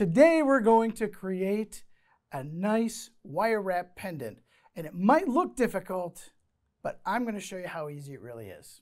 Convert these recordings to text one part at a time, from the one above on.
Today we're going to create a nice wire wrap pendant, and it might look difficult, but I'm going to show you how easy it really is.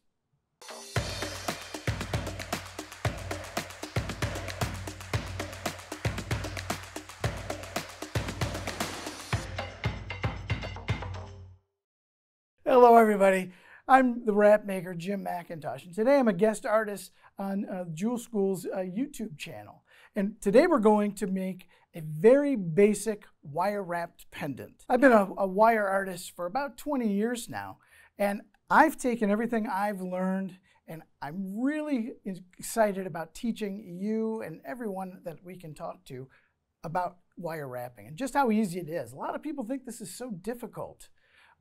Hello everybody, I'm the wrap maker Jim McIntosh, and today I'm a guest artist on Jewel School's YouTube channel. And today we're going to make a very basic wire wrapped pendant. I've been a wire artist for about 20 years now, and I've taken everything I've learned, and I'm really excited about teaching you and everyone that we can talk to about wire wrapping and just how easy it is. A lot of people think this is so difficult,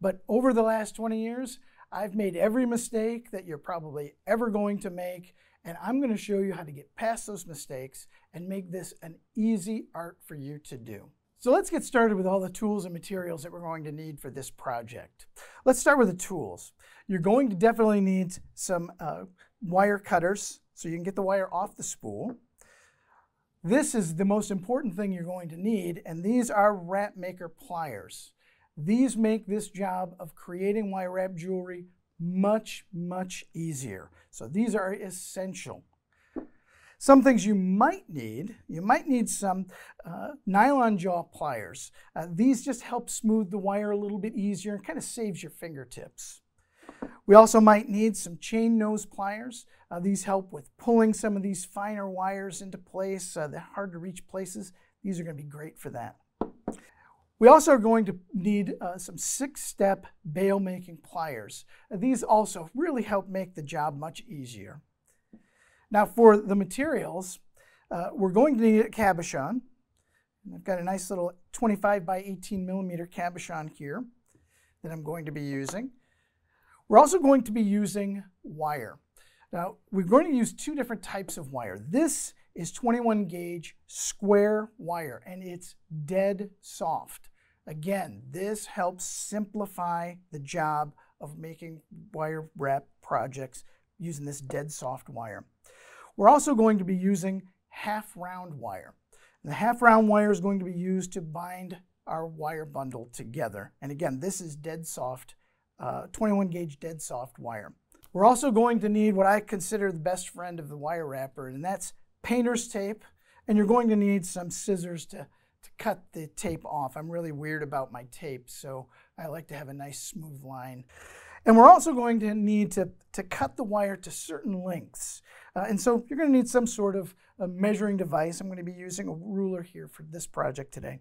but over the last 20 years, I've made every mistake that you're probably ever going to make, and I'm going to show you how to get past those mistakes and make this an easy art for you to do. So let's get started with all the tools and materials that we're going to need for this project. Let's start with the tools. You're going to definitely need some wire cutters so you can get the wire off the spool. This is the most important thing you're going to need, and these are wrap maker pliers. These make this job of creating wire wrap jewelry much, much easier. So these are essential. Some things you might need some nylon jaw pliers. These just help smooth the wire a little bit easier and kind of saves your fingertips. We also might need some chain nose pliers. These help with pulling some of these finer wires into place, the hard to reach places. These are going to be great for that. We also are going to need some 6-step bail making pliers. These also really help make the job much easier. Now for the materials, we're going to need a cabochon. I've got a nice little 25 by 18 millimeter cabochon here that I'm going to be using. We're also going to be using wire. Now we're going to use two different types of wire. This is 21 gauge square wire, and it's dead soft. Again, this helps simplify the job of making wire wrap projects using this dead soft wire. We're also going to be using half round wire. And the half round wire is going to be used to bind our wire bundle together. And again, this is dead soft, 21 gauge dead soft wire. We're also going to need what I consider the best friend of the wire wrapper, and that's painter's tape, and you're going to need some scissors to cut the tape off. I'm really weird about my tape, so I like to have a nice smooth line. And we're also going to need to cut the wire to certain lengths. And so you're going to need some sort of a measuring device. I'm going to be using a ruler here for this project today.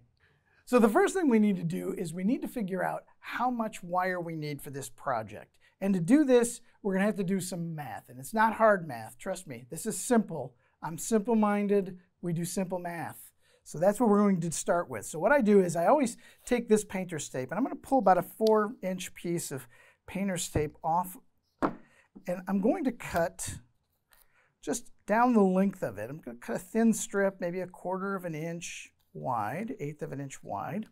So the first thing we need to do is we need to figure out how much wire we need for this project. And to do this, we're going to have to do some math. And it's not hard math, trust me. This is simple. I'm simple-minded. We do simple math. So that's what we're going to start with. So what I do is I always take this painter's tape, and I'm going to pull about a 4-inch piece of painter's tape off, and I'm going to cut just down the length of it. I'm going to cut a thin strip, maybe 1/4 of an inch wide, 1/8 of an inch wide.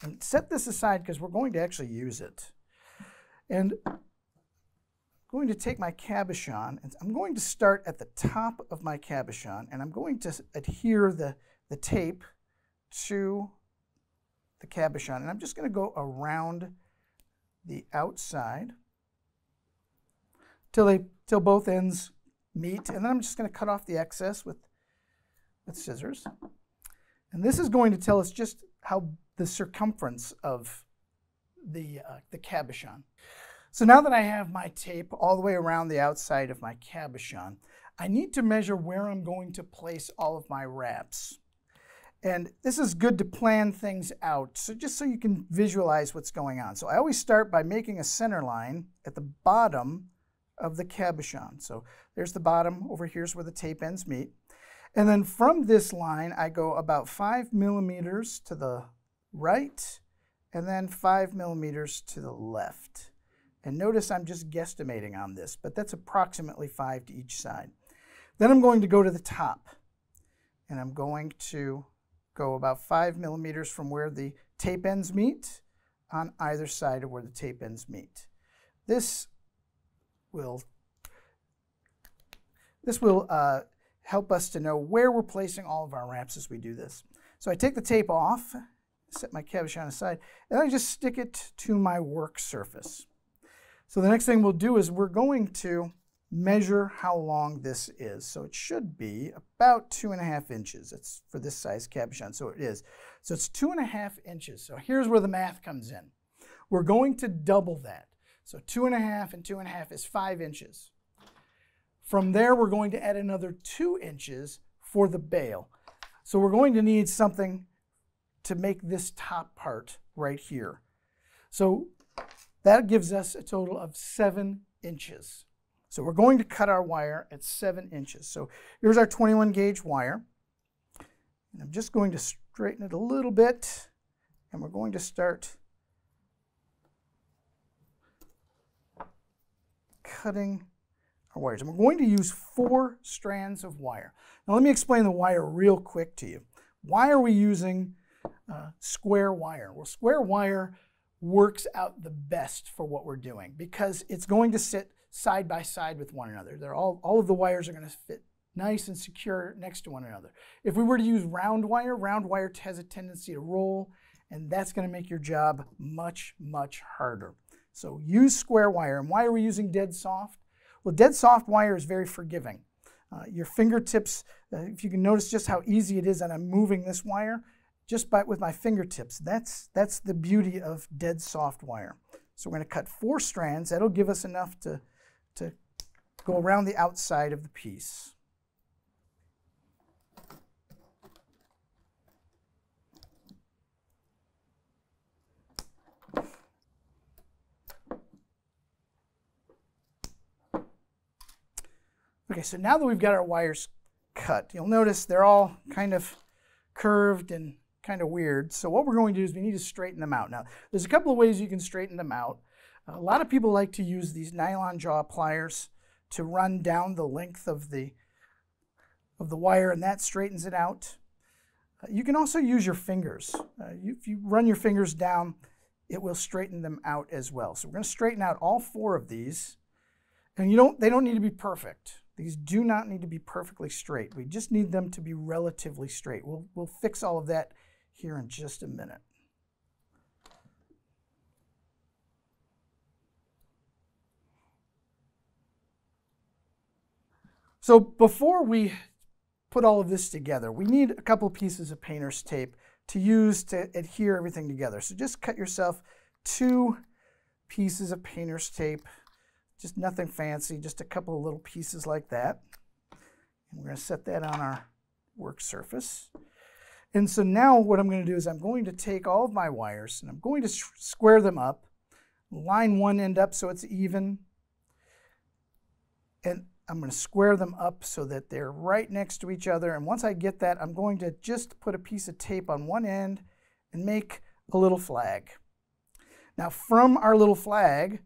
And set this aside because we're going to actually use it. And I'm going to take my cabochon, and I'm going to start at the top of my cabochon, and I'm going to adhere the tape to the cabochon, and I'm just going to go around the outside till both ends meet, and then I'm just going to cut off the excess with scissors. And this is going to tell us just how the circumference of the cabochon. So now that I have my tape all the way around the outside of my cabochon, I need to measure where I'm going to place all of my wraps. And this is good to plan things out, so just so you can visualize what's going on. So I always start by making a center line at the bottom of the cabochon. So there's the bottom, over here's where the tape ends meet. And then from this line, I go about 5 millimeters to the right, and then 5 millimeters to the left. And notice I'm just guesstimating on this, but that's approximately 5 to each side. Then I'm going to go to the top, and I'm going to go about 5 millimeters from where the tape ends meet on either side of where the tape ends meet. This will help us to know where we're placing all of our wraps as we do this. So I take the tape off, set my cabochon aside, and I just stick it to my work surface. So the next thing we'll do is we're going to measure how long this is. So it should be about 2.5 inches. It's for this size cabochon, so it is. So it's 2.5 inches. So here's where the math comes in. We're going to double that. So 2.5 and 2.5 is 5 inches. From there, we're going to add another 2 inches for the bail. So we're going to need something to make this top part right here. So that gives us a total of 7 inches. So we're going to cut our wire at 7 inches. So here's our 21 gauge wire. And I'm just going to straighten it a little bit, and we're going to start cutting our wires. And we're going to use 4 strands of wire. Now let me explain the wire real quick to you. Why are we using square wire? Well, square wire works out the best for what we're doing because it's going to sit side by side with one another. All of the wires are going to fit nice and secure next to one another. If we were to use round wire has a tendency to roll, and that's going to make your job much, much harder. So use square wire. And why are we using dead soft? Well, dead soft wire is very forgiving. Your fingertips, if you can notice just how easy it is that I'm moving this wire, just with my fingertips. That's the beauty of dead soft wire. So we're going to cut 4 strands. That'll give us enough to go around the outside of the piece. Okay, so now that we've got our wires cut, you'll notice they're all kind of curved and kind of weird. So what we're going to do is we need to straighten them out. Now, there's a couple of ways you can straighten them out. A lot of people like to use these nylon jaw pliers to run down the length of the wire, and that straightens it out. You can also use your fingers. If you run your fingers down, it will straighten them out as well. So we're going to straighten out all 4 of these, and they don't need to be perfect. These do not need to be perfectly straight. We just need them to be relatively straight. We'll fix all of that here in just a minute. So before we put all of this together, we need a couple pieces of painter's tape to use to adhere everything together. So just cut yourself 2 pieces of painter's tape. Just nothing fancy, just a couple of little pieces like that. And we're going to set that on our work surface. And so now what I'm going to do is I'm going to take all of my wires and I'm going to square them up, line one end up so it's even, and I'm going to square them up so that they're right next to each other. And once I get that, I'm going to just put a piece of tape on one end and make a little flag. Now from our little flag,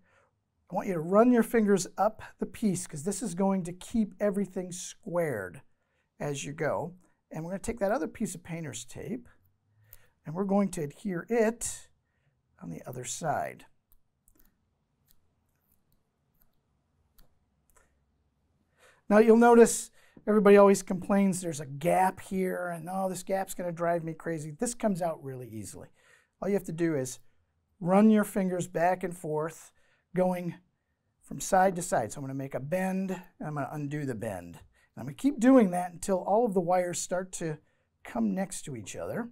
I want you to run your fingers up the piece because this is going to keep everything squared as you go. And we're going to take that other piece of painter's tape and we're going to adhere it on the other side. Now you'll notice everybody always complains there's a gap here and oh, this gap's going to drive me crazy. This comes out really easily. All you have to do is run your fingers back and forth, going from side to side. So I'm going to make a bend and I'm going to undo the bend. And I'm going to keep doing that until all of the wires start to come next to each other.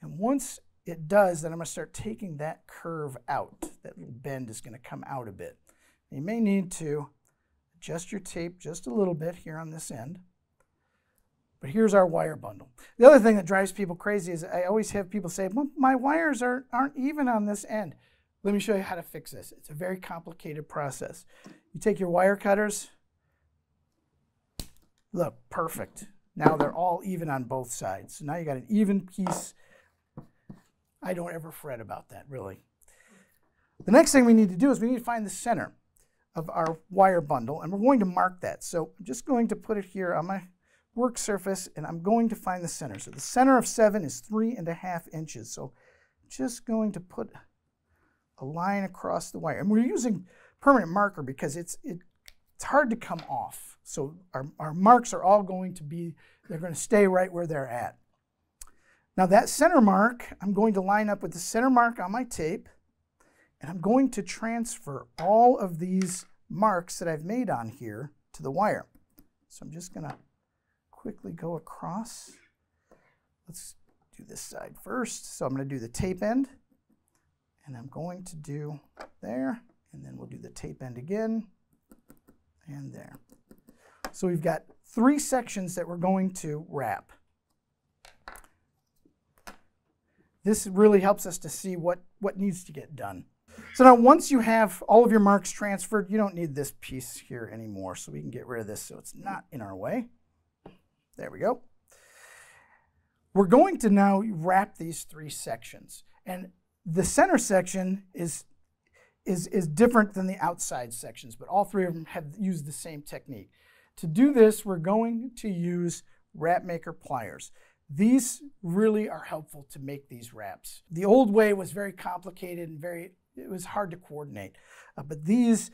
And once it does, then I'm going to start taking that curve out. That little bend is going to come out a bit. You may need to adjust your tape just a little bit here on this end. But here's our wire bundle. The other thing that drives people crazy is I always have people say, well, my wires aren't even on this end. Let me show you how to fix this. It's a very complicated process. You take your wire cutters. Look, perfect. Now they're all even on both sides. So now you got an even piece. I don't ever fret about that, really. The next thing we need to do is we need to find the center of our wire bundle, and we're going to mark that. So I'm just going to put it here on my work surface, and I'm going to find the center. So the center of 7 is 3.5 inches. So I'm just going to put a line across the wire. And we're using permanent marker because it it's hard to come off. So our marks are all going to be, they're going to stay right where they're at. Now that center mark, I'm going to line up with the center mark on my tape, and I'm going to transfer all of these marks that I've made on here to the wire. So I'm just going to quickly go across. Let's do this side first. So I'm going to do the tape end, and I'm going to do there, and then we'll do the tape end again, and there. So we've got 3 sections that we're going to wrap. This really helps us to see what needs to get done. So now once you have all of your marks transferred, you don't need this piece here anymore, so we can get rid of this so it's not in our way. There we go. We're going to now wrap these 3 sections, and the center section is different than the outside sections, but all 3 of them have used the same technique. To do this, we're going to use wrap maker pliers. These really are helpful to make these wraps. The old way was very complicated and it was hard to coordinate, but these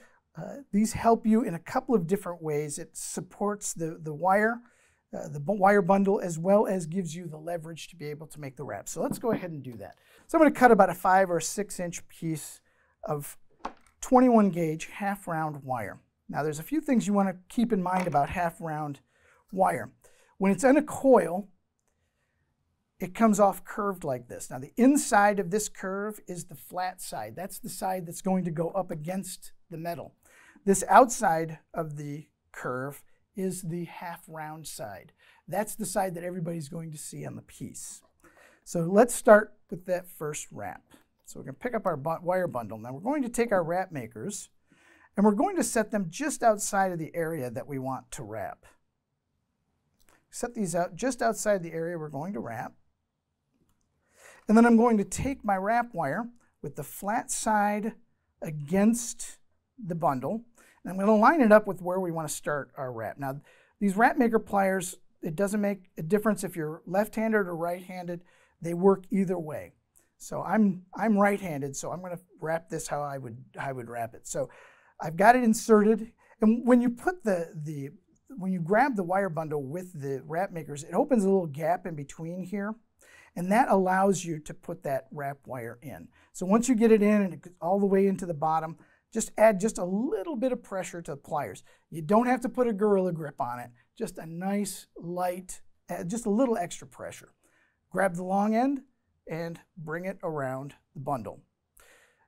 help you in a couple of different ways. It supports the wire bundle, as well as gives you the leverage to be able to make the wrap. So let's go ahead and do that. So I'm going to cut about a 5 or 6 inch piece of 21 gauge half round wire. Now there's a few things you want to keep in mind about half round wire. When it's in a coil, it comes off curved like this. Now the inside of this curve is the flat side. That's the side that's going to go up against the metal. This outside of the curve is the half round side. That's the side that everybody's going to see on the piece. So let's start with that first wrap. So we're going to pick up our wire bundle. Now we're going to take our wrap makers and we're going to set them just outside of the area that we want to wrap. Set these out just outside the area we're going to wrap. And then I'm going to take my wrap wire with the flat side against the bundle, and I'm going to line it up with where we want to start our wrap. Now, these wrap maker pliers, it doesn't make a difference if you're left-handed or right-handed. They work either way. So I'm right-handed, so I'm going to wrap this how I would wrap it. So I've got it inserted, and when you put when you grab the wire bundle with the wrap makers, it opens a little gap in between here. And that allows you to put that wrap wire in. So once you get it in and it goes all the way into the bottom, just add just a little bit of pressure to the pliers. You don't have to put a gorilla grip on it, just a nice light, just a little extra pressure. Grab the long end and bring it around the bundle.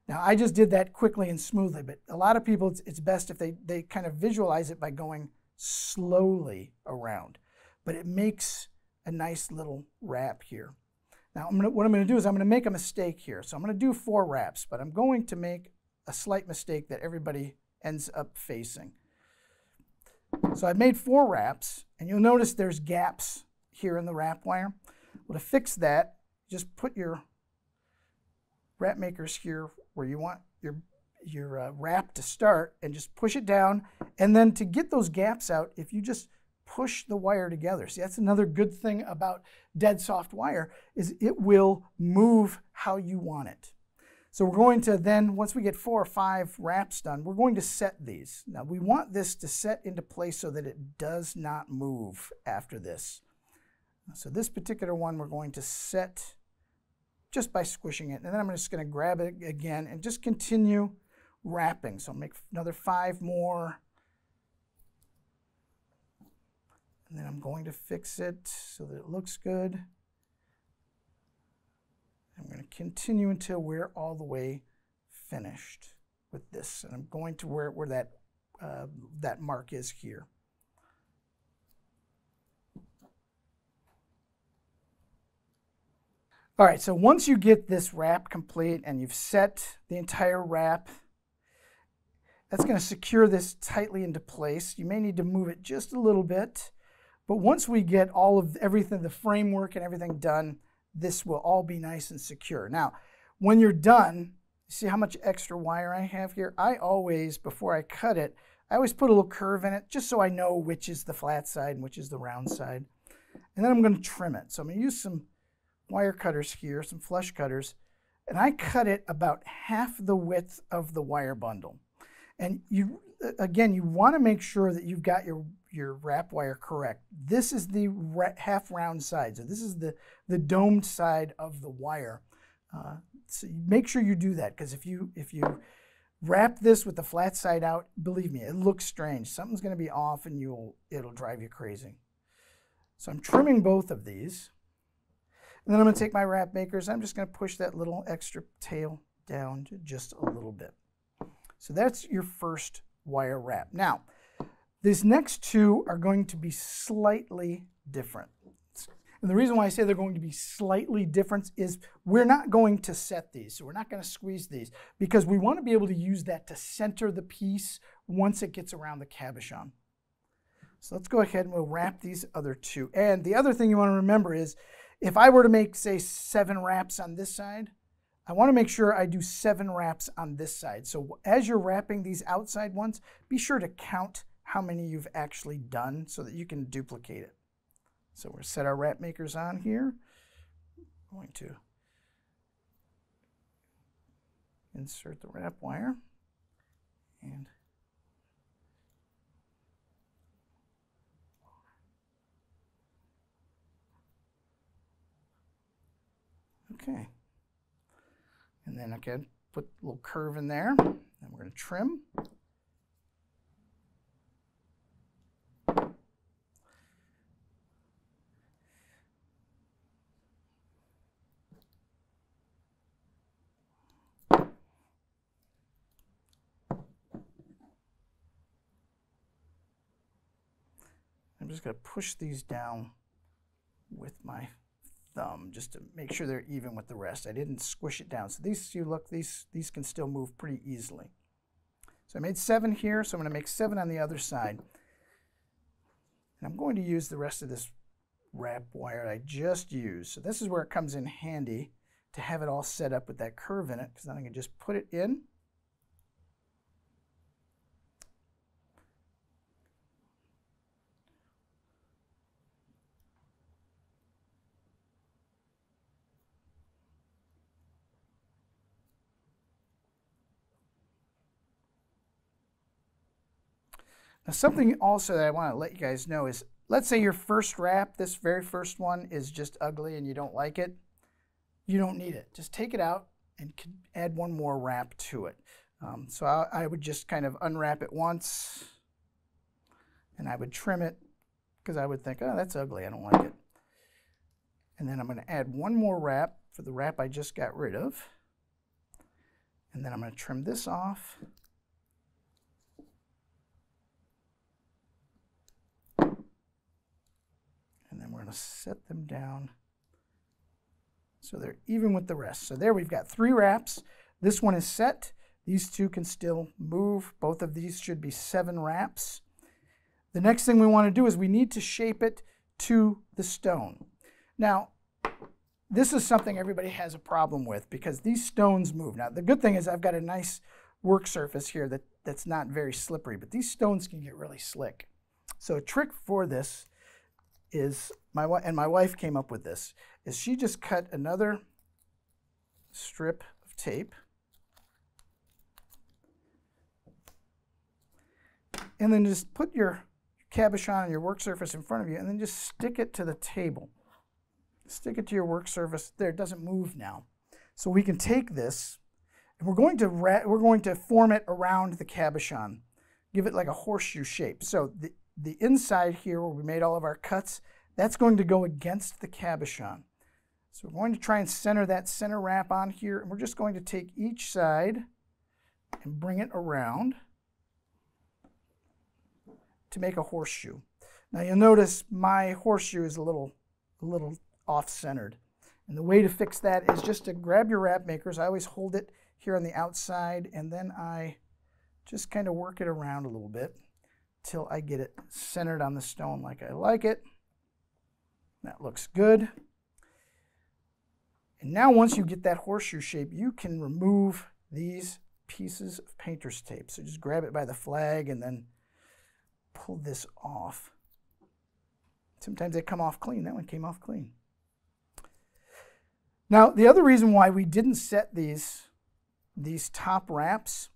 Now I just did that quickly and smoothly, but a lot of people, it's best if they kind of visualize it by going slowly around. But it makes a nice little wrap here. Now, what I'm going to do is I'm going to make a mistake here. So I'm going to do 4 wraps, but I'm going to make a slight mistake that everybody ends up facing. So I've made 4 wraps, and you'll notice there's gaps here in the wrap wire. Well, to fix that, just put your wrap makers here where you want your wrap to start, and just push it down. And then to get those gaps out, if you just push the wire together. See, that's another good thing about dead soft wire, is it will move how you want it. So we're going to then, once we get 4 or 5 wraps done, we're going to set these. Now we want this to set into place so that it does not move after this. So this particular one we're going to set just by squishing it. And then I'm just going to grab it again and just continue wrapping. So I'll make another 5 more. And then I'm going to fix it so that it looks good. I'm going to continue until we're all the way finished with this. And I'm going to where that mark is here. All right, so once you get this wrap complete and you've set the entire wrap, that's going to secure this tightly into place. You may need to move it just a little bit. But once we get all of everything, the framework and everything done, this will all be nice and secure. Now, when you're done, see how much extra wire I have here? I always, before I cut it, I always put a little curve in it just so I know which is the flat side and which is the round side. And then I'm going to trim it. So I'm going to use some wire cutters here, some flush cutters, and I cut it about half the width of the wire bundle. And you, again, you want to make sure that you've got your wrap wire correct. This is the half round side. So this is the domed side of the wire. So make sure you do that, because if you wrap this with the flat side out, believe me, it looks strange. Something's going to be off and it'll drive you crazy. So I'm trimming both of these. And then I'm going to take my wrap makers. I'm just going to push that little extra tail down to just a little bit. So that's your first wire wrap. Now, these next two are going to be slightly different. And the reason why I say they're going to be slightly different is we're not going to set these. So we're not going to squeeze these, because we want to be able to use that to center the piece once it gets around the cabochon. So let's go ahead and we'll wrap these other two. And the other thing you want to remember is, if I were to make, say, 7 wraps on this side, I want to make sure I do 7 wraps on this side. So as you're wrapping these outside ones, be sure to count how many you've actually done so that you can duplicate it. So we're going to set our wrap makers on here. I'm going to insert the wrap wire and okay. And then again, put a little curve in there, and we're going to trim. I'm just going to push these down with my thumb just to make sure they're even with the rest. I didn't squish it down. So these, you look, these can still move pretty easily. So I made 7 here, so I'm going to make 7 on the other side. And I'm going to use the rest of this wrap wire I just used. So this is where it comes in handy to have it all set up with that curve in it, because then I can just put it in. Now, something also that I want to let you guys know is, let's say your first wrap, this very first one, is just ugly and you don't like it. You don't need it. Just take it out and add one more wrap to it. So I would just kind of unwrap it once, and I would trim it, because I would think, oh, that's ugly, I don't like it. And then I'm going to add one more wrap for the wrap I just got rid of. And then I'm going to trim this off. And then we're going to set them down so they're even with the rest. So there we've got 3 wraps. This one is set. These two can still move. Both of these should be 7 wraps. The next thing we want to do is we need to shape it to the stone. Now, this is something everybody has a problem with, because these stones move. Now, the good thing is I've got a nice work surface here that's not very slippery, but these stones can get really slick. So a trick for this is, my wife came up with this, is she just cut another strip of tape, and then just put your cabochon and your work surface in front of you, and then just stick it to the table. Stick it to your work surface. There, it doesn't move now. So we can take this, and we're going to form it around the cabochon, give it like a horseshoe shape. So the inside here, where we made all of our cuts, that's going to go against the cabochon. So we're going to try and center that center wrap on here, and we're just going to take each side and bring it around to make a horseshoe. Now you'll notice my horseshoe is a little off-centered. And the way to fix that is just to grab your wrap makers. I always hold it here on the outside, and then I just kind of work it around a little bit till I get it centered on the stone like I like it. That looks good. And now once you get that horseshoe shape, you can remove these pieces of painter's tape. So just grab it by the flag and then pull this off. Sometimes they come off clean. That one came off clean. Now, the other reason why we didn't set these top wraps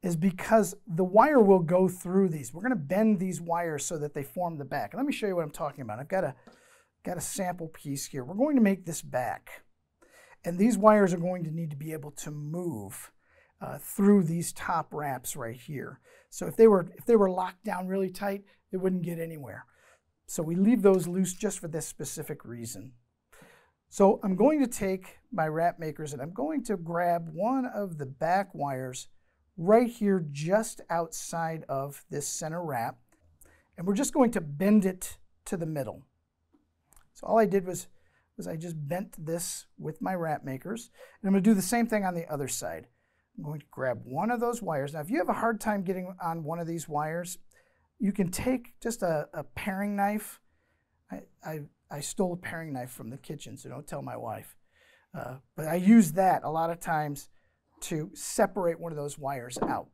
is because the wire will go through these. We're going to bend these wires so that they form the back. And let me show you what I'm talking about. I've got a sample piece here. We're going to make this back. And these wires are going to need to be able to move through these top wraps right here. So if they were locked down really tight, they wouldn't get anywhere. So we leave those loose just for this specific reason. So I'm going to take my wrap makers and I'm going to grab one of the back wires right here just outside of this center wrap, and we're just going to bend it to the middle. So all I did was I just bent this with my wrap makers, and I'm going to do the same thing on the other side. I'm going to grab one of those wires. Now if you have a hard time getting on one of these wires, you can take just a paring knife. I stole a paring knife from the kitchen, so don't tell my wife. But I use that a lot of times to separate one of those wires out.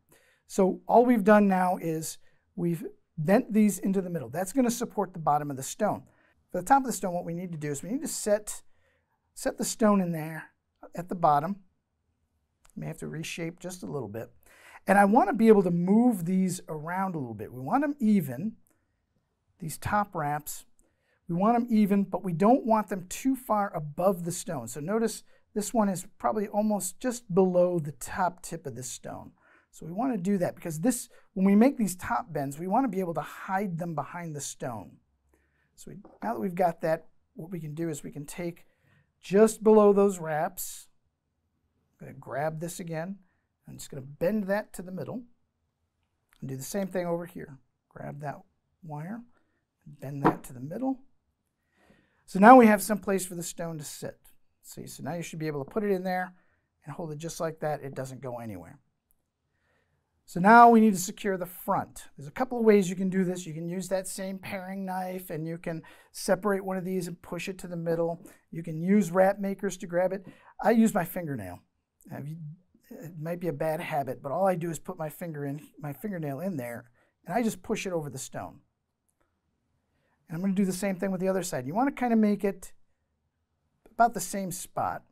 So all we've done now is we've bent these into the middle. That's going to support the bottom of the stone. For the top of the stone, what we need to do is we need to set the stone in there at the bottom. May have to reshape just a little bit. And I want to be able to move these around a little bit. We want them even, these top wraps. We want them even, but we don't want them too far above the stone. So notice this one is probably almost just below the top tip of this stone. So we want to do that because this, when we make these top bends, we want to be able to hide them behind the stone. So now that we've got that, what we can do is we can take just below those wraps. I'm going to grab this again. I'm just going to bend that to the middle and do the same thing over here. Grab that wire and bend that to the middle. So now we have some place for the stone to sit. See, so now you should be able to put it in there and hold it just like that. It doesn't go anywhere. So now we need to secure the front. There's a couple of ways you can do this. You can use that same paring knife and you can separate one of these and push it to the middle. You can use wrap makers to grab it. I use my fingernail. It might be a bad habit, but all I do is put my fingernail in there and I just push it over the stone. And I'm going to do the same thing with the other side. You want to kind of make it about the same spot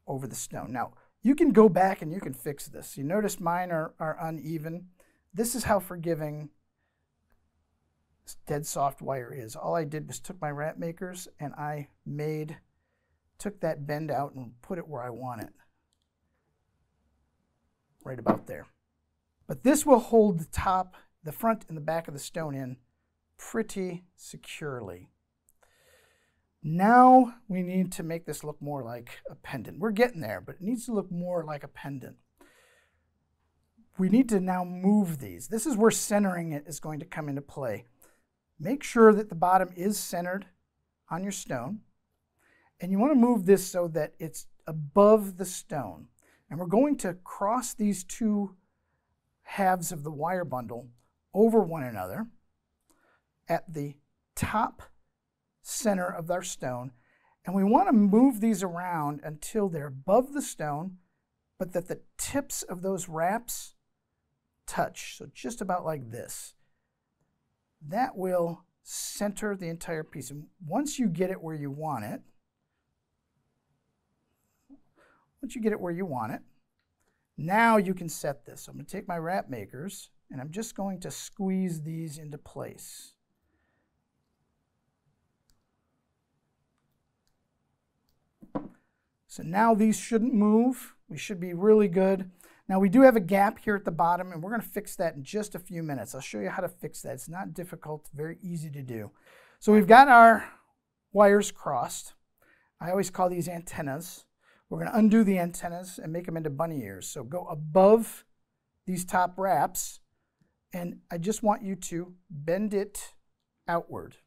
over the stone. Now, you can go back and you can fix this. You notice mine are uneven. This is how forgiving this dead soft wire is. All I did was took my wrap makers and I took that bend out and put it where I want it. Right about there. But this will hold the top, the front and the back of the stone in pretty securely. Now we need to make this look more like a pendant. We're getting there, but it needs to look more like a pendant. We need to now move these. This is where centering it is going to come into play. Make sure that the bottom is centered on your stone. And you want to move this so that it's above the stone. And we're going to cross these two halves of the wire bundle over one another at the top center of our stone, and we want to move these around until they're above the stone, but that the tips of those wraps touch. So just about like this. That will center the entire piece. And once you get it where you want it, now you can set this. So I'm going to take my wrap makers and I'm just going to squeeze these into place. So now these shouldn't move. We should be really good. Now we do have a gap here at the bottom and we're going to fix that in just a few minutes. I'll show you how to fix that. It's not difficult, very easy to do. So we've got our wires crossed. I always call these antennas. We're going to undo the antennas and make them into bunny ears. So go above these top wraps and I just want you to bend it outward.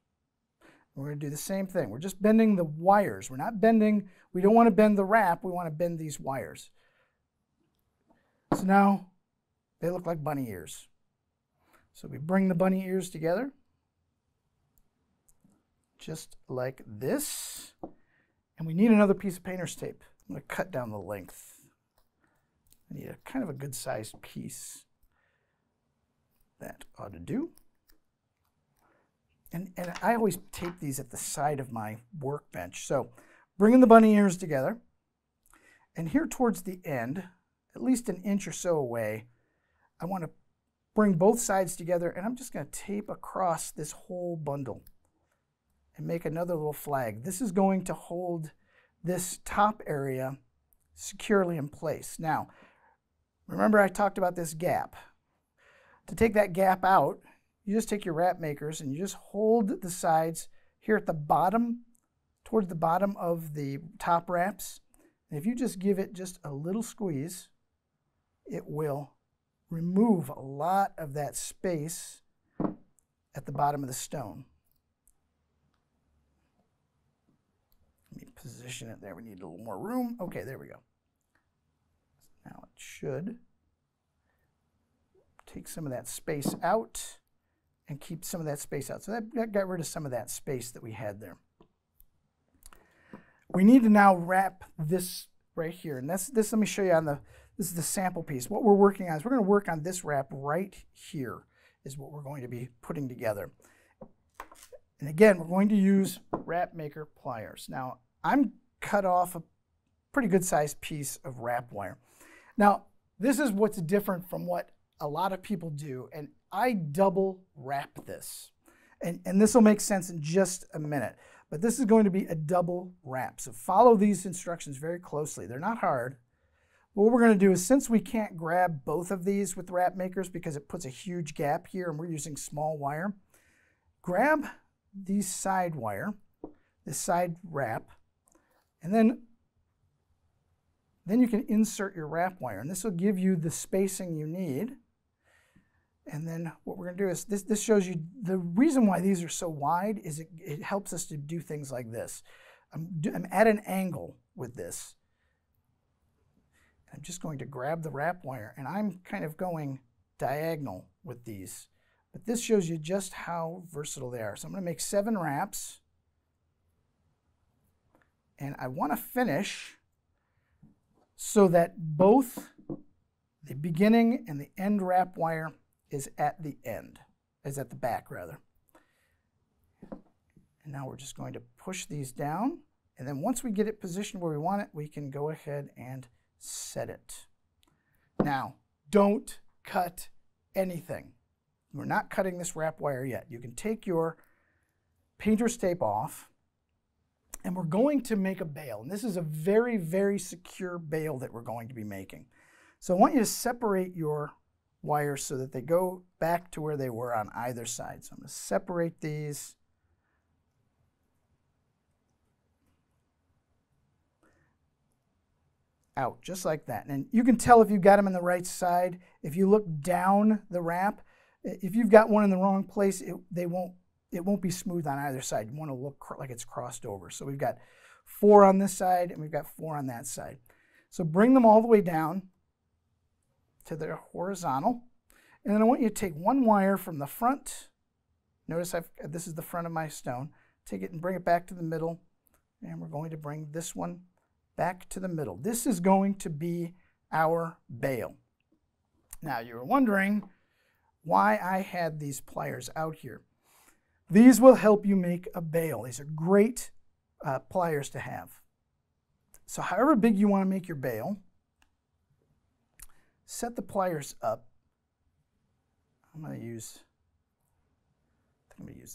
We're going to do the same thing. We're just bending the wires. We're not bending, we don't want to bend the wrap, we want to bend these wires. So now they look like bunny ears. So we bring the bunny ears together, just like this. And we need another piece of painter's tape. I'm going to cut down the length. I need a kind of a good sized piece. That ought to do. And I always tape these at the side of my workbench. So bringing the bunny ears together. And here towards the end, at least an inch or so away. I want to bring both sides together, and I'm just going to tape across this whole bundle and make another little flag. This is going to hold this top area securely in place. Now, remember I talked about this gap. To take that gap out, you just take your wrap makers and you just hold the sides here at the bottom, towards the bottom of the top wraps. And if you just give it just a little squeeze, it will remove a lot of that space at the bottom of the stone. Let me position it there. We need a little more room. Okay, there we go. Now it should take some of that space out and keep some of that space out. So that got rid of some of that space that we had there. We need to now wrap this right here. And this let me show you on this is the sample piece. What we're working on is we're going to work on this wrap right here is what we're going to be putting together. And again, we're going to use wrap maker pliers. Now, I'm cut off a pretty good sized piece of wrap wire. Now, this is what's different from what a lot of people do, and I double wrap this. And this will make sense in just a minute. But this is going to be a double wrap. So follow these instructions very closely. They're not hard. But what we're going to do is, since we can't grab both of these with wrap makers because it puts a huge gap here and we're using small wire, grab these side wire, this side wrap, and then you can insert your wrap wire. And this will give you the spacing you need. And then what we're going to do is, this shows you the reason why these are so wide is it helps us to do things like this. I'm at an angle with this. I'm just going to grab the wrap wire, and I'm kind of going diagonal with these. But this shows you just how versatile they are. So I'm going to make 7 wraps. And I want to finish so that both the beginning and the end wrap wire is at the end, is at the back rather. And now we're just going to push these down, and then once we get it positioned where we want it, we can go ahead and set it. Now, don't cut anything. We're not cutting this wrap wire yet. You can take your painter's tape off, and we're going to make a bail. And this is a very, very secure bail that we're going to be making. So I want you to separate your wires so that they go back to where they were on either side. So I'm going to separate these. Out, just like that. And you can tell if you've got them in the right side. If you look down the wrap, if you've got one in the wrong place, it won't be smooth on either side. You want to look like it's crossed over. So we've got 4 on this side and we've got 4 on that side. So bring them all the way down to the horizontal. And then I want you to take one wire from the front. Notice this is the front of my stone. Take it and bring it back to the middle. And we're going to bring this one back to the middle. This is going to be our bail. Now you were wondering why I had these pliers out here. These will help you make a bail. These are great pliers to have. So however big you want to make your bail, set the pliers up. I'm going to use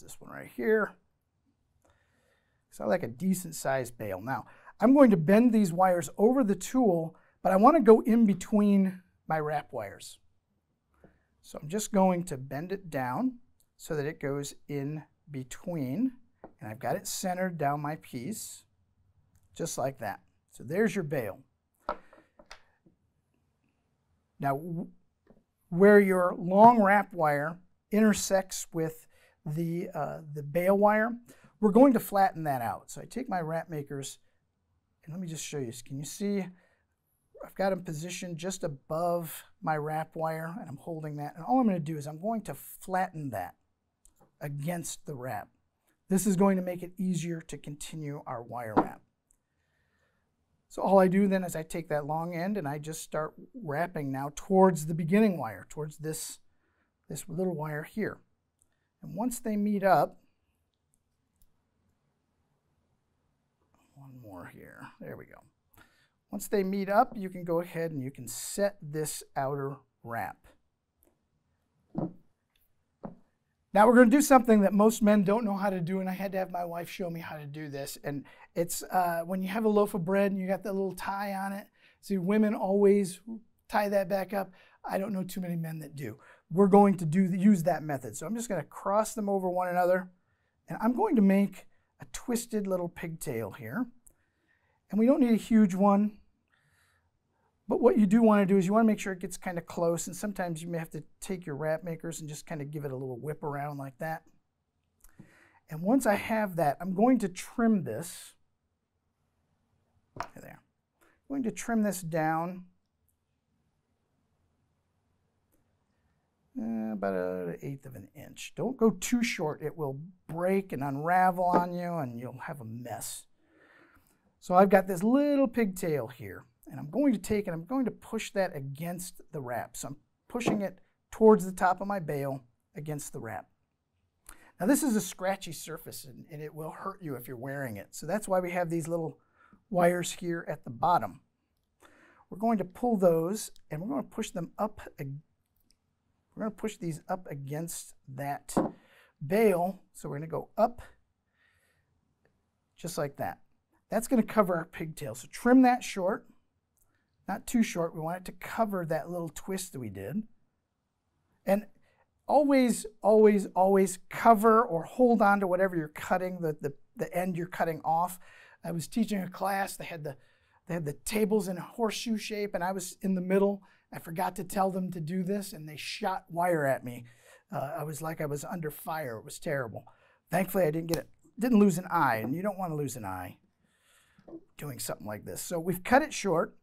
this one right here. So I like a decent sized bail. Now I'm going to bend these wires over the tool, but I want to go in between my wrap wires. So I'm just going to bend it down so that it goes in between, and I've got it centered down my piece, just like that. So there's your bail. Now, where your long wrap wire intersects with the bail wire, we're going to flatten that out. So I take my wrap makers, and let me just show you. Can you see? I've got them positioned just above my wrap wire, and I'm holding that. And all I'm going to do is I'm going to flatten that against the wrap. This is going to make it easier to continue our wire wrap. So all I do then is I take that long end and I just start wrapping now towards the beginning wire, towards this little wire here. And once they meet up, one more here, there we go. once they meet up, you can go ahead and you can set this outer wrap. Now we're going to do something that most men don't know how to do, and I had to have my wife show me how to do this. And it's when you have a loaf of bread and you got that little tie on it. See, women always tie that back up. I don't know too many men that do. We're going to use that method. So I'm just going to cross them over one another, and I'm going to make a twisted little pigtail here. And we don't need a huge one. But what you do want to do is you want to make sure it gets kind of close, and sometimes you may have to take your wrap makers and just kind of give it a little whip around like that. And once I have that, I'm going to trim this. There. I'm going to trim this down about 1/8 of an inch. Don't go too short. It will break and unravel on you, and you'll have a mess. So I've got this little pigtail here. And I'm going to take and I'm going to push that against the wrap. So I'm pushing it towards the top of my bale against the wrap. Now this is a scratchy surface, and it will hurt you if you're wearing it. So that's why we have these little wires here at the bottom. We're going to pull those and we're going to push them up. We're going to push these up against that bale. So we're going to go up just like that. That's going to cover our pigtail. So trim that short. Not too short. We want it to cover that little twist that we did. And always, always, always cover or hold on to whatever you're cutting, the end you're cutting off. I was teaching a class. They had the tables in a horseshoe shape, and I was in the middle. I forgot to tell them to do this, and they shot wire at me. I was like I was under fire. It was terrible. Thankfully, I didn't lose an eye, and you don't want to lose an eye doing something like this. So we've cut it short.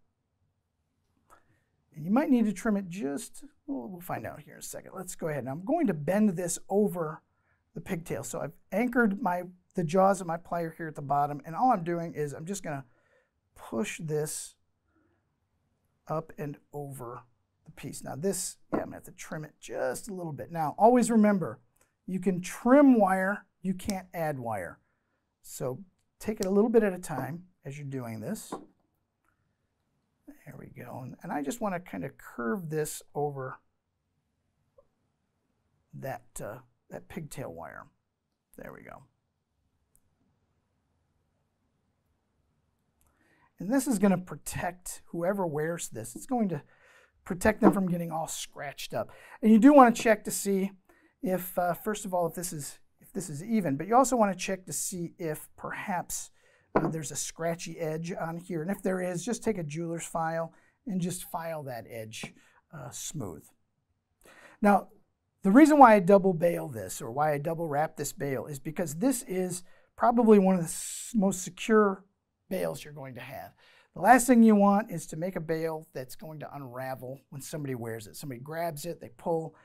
And you might need to trim it just, well, we'll find out here in a second. Let's go ahead. Now I'm going to bend this over the pigtail. So I've anchored the jaws of my plier here at the bottom, and all I'm doing is I'm just going to push this up and over the piece. Now this, I'm going to have to trim it just a little bit. Now always remember, you can trim wire, you can't add wire. So take it a little bit at a time as you're doing this. There we go. And I just want to kind of curve this over that pigtail wire. There we go. And this is going to protect whoever wears this. It's going to protect them from getting all scratched up. And you do want to check to see if, first of all, if this is even. But you also want to check to see if perhaps there's a scratchy edge on here. And if there is, just take a jeweler's file and just file that edge smooth. Now, the reason why I double bale this, or why I double wrap this bale, is because this is probably one of the most secure bales you're going to have. The last thing you want is to make a bale that's going to unravel when somebody wears it. Somebody grabs it, they pull,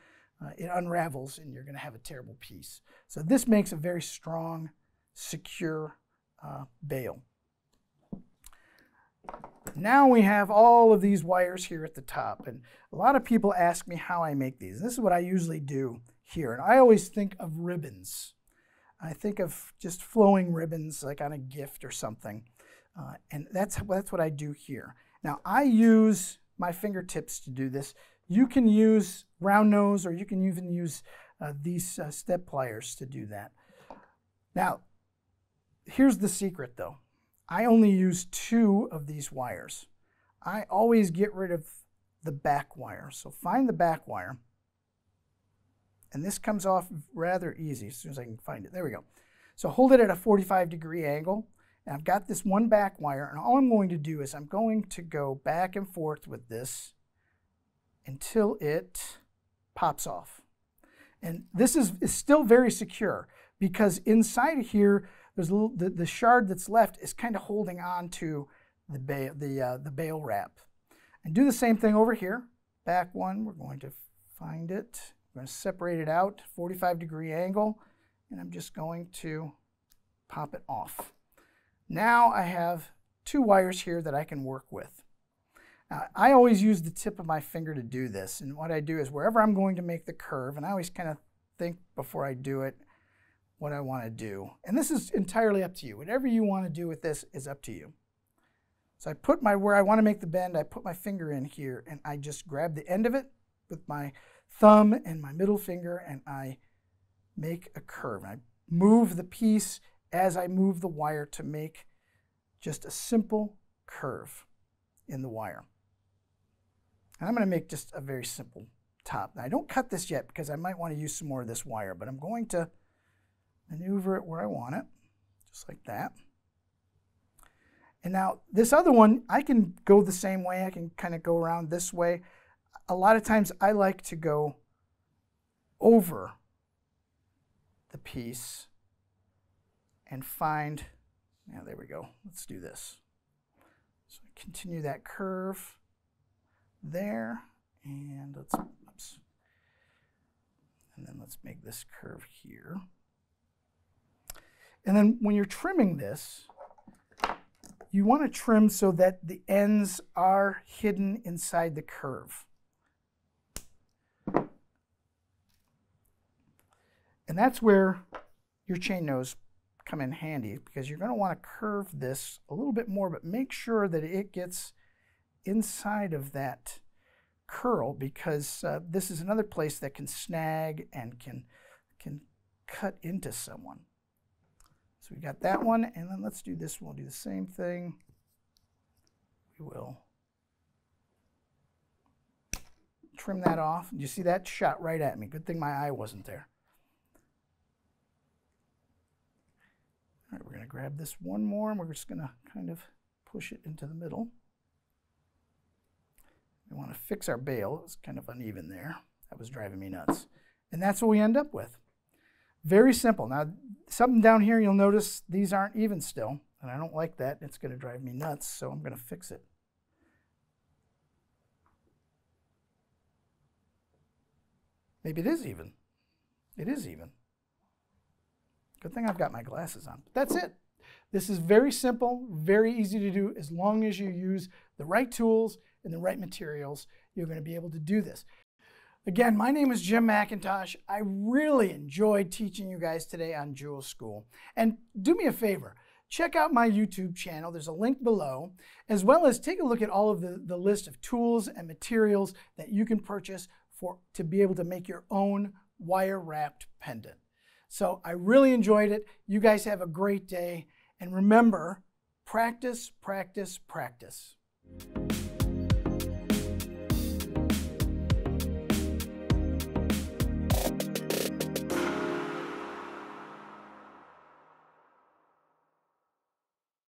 it unravels, and you're going to have a terrible piece. So this makes a very strong, secure bale. Now we have all of these wires here at the top, and a lot of people ask me how I make these. This is what I usually do here, and I always think of ribbons. I think of just flowing ribbons like on a gift or something, and that's what I do here. Now I use my fingertips to do this. You can use round nose, or you can even use these step pliers to do that. Now, here's the secret though. I only use 2 of these wires. I always get rid of the back wire. So find the back wire. And this comes off rather easy as soon as I can find it. There we go. So hold it at a 45-degree angle. And I've got this one back wire. And all I'm going to do is I'm going to go back and forth with this until it pops off. And this is still very secure, because inside of here, there's a little, the shard that's left is kind of holding on to the bale wrap. And do the same thing over here. Back one, we're going to find it. I'm going to separate it out, 45-degree angle, and I'm just going to pop it off. Now I have 2 wires here that I can work with. Now, I always use the tip of my finger to do this, and what I do is wherever I'm going to make the curve, and I always kind of think before I do it what I want to do. And this is entirely up to you. Whatever you want to do with this is up to you. So I put where I want to make the bend, I put my finger in here, and I just grab the end of it with my thumb and my middle finger, and I make a curve. I move the piece as I move the wire to make just a simple curve in the wire. And I'm going to make just a very simple top. Now, I don't cut this yet because I might want to use some more of this wire, but I'm going to maneuver it where I want it, just like that. And now this other one, I can go the same way. I can kind of go around this way. A lot of times I like to go over the piece and find, now there we go. Let's do this. So continue that curve there, and oops. And then let's make this curve here. And then when you're trimming this, you want to trim so that the ends are hidden inside the curve. And that's where your chain nose come in handy, because you're going to want to curve this a little bit more, but make sure that it gets inside of that curl, because this is another place that can snag and can cut into someone. So we got that one, and then let's do this one. We'll do the same thing. We will trim that off. You see that shot right at me. Good thing my eye wasn't there. All right, we're going to grab this one more, and we're just going to kind of push it into the middle. We want to fix our bail. It was kind of uneven there. That was driving me nuts. And that's what we end up with. Very simple. Now, something down here, you'll notice these aren't even still, and I don't like that. It's going to drive me nuts, so I'm going to fix it. Maybe it is even. It is even. Good thing I've got my glasses on. That's it. This is very simple, very easy to do. As long as you use the right tools and the right materials, you're going to be able to do this. Again, my name is Jim McIntosh. I really enjoyed teaching you guys today on Jewel School. And do me a favor, check out my YouTube channel. There's a link below, as well as take a look at all of the list of tools and materials that you can purchase to be able to make your own wire-wrapped pendant. So I really enjoyed it. You guys have a great day. And remember, practice, practice, practice.